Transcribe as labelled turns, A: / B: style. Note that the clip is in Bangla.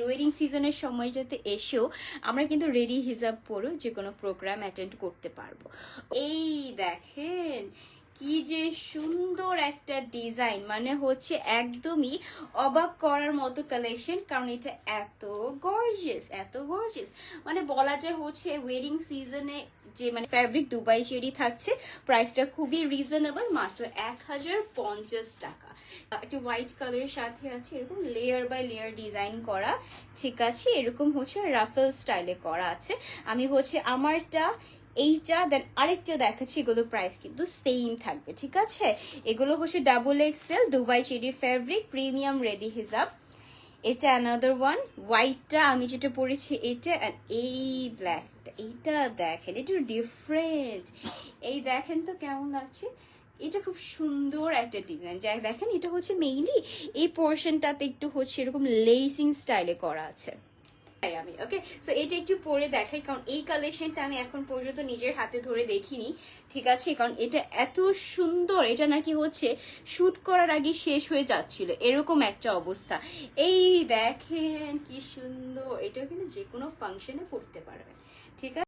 A: ওয়েডিং সিজনের সময়টাতে এসেও আমরা কিন্তু রেডি হিজাব পরেও যে কোনো প্রোগ্রাম অ্যাটেন্ড করতে পারবো। এই দেখেন কি যে সুন্দর একটা ডিজাইন, মানে হচ্ছে একদমই অবাক করার মতো কালেকশন, কারণ এটা এত গর্জিয়াস, এত গর্জিয়াস, মানে বলা যায় হচ্ছে ওয়েডিং সিজনে যে মানে ফ্যাব্রিক দুবাই চেরি থাকছে। প্রাইসটা খুবই রিজনেবল, মাত্র 1050 টাকা। একটা হোয়াইট কালারের সাথে আছে এরকম লেয়ার বাই লেয়ার ডিজাইন করা, ঠিক আছে, এরকম হচ্ছে রাফেল স্টাইলে করা আছে। আমি হচ্ছে আমারটা এইটা দেন আরেকটা দেখাচ্ছি, এগুলো প্রাইস কিন্তু সেম থাকবে, ঠিক আছে। এগুলো হচ্ছে double XL Dubai cherry fabric premium ready হিজাব। এটা অ্যানাদার ওয়ান, হোয়াইটটা আমি যেটা পরেছি এটা, এই ব্ল্যাকটা, এইটা দেখেন এটা ডিফারেন্ট, এই দেখেন তো কেমন লাগছে। এটা খুব সুন্দর একটা ডিজাইন, যা দেখেন এটা হচ্ছে মেইনলি এই পোর্শনটাতে একটু হচ্ছে এরকম লেসিং স্টাইলে করা আছে। আমি ওকে, সো এটা একটু পরে দেখাই, কারণ এই কালেকশনটা আমি এখন পর্যন্ত নিজের হাতে ধরে দেখিনি, ঠিক আছে, কারণ এটা এত সুন্দর, এটা নাকি হচ্ছে শুট করার আগে শেষ হয়ে যাচ্ছিল এরকম একটা অবস্থা। এই দেখেন কি সুন্দর, এটা কিন্তু যে কোনো ফাংশনে পড়তে পারবে, ঠিক আছে।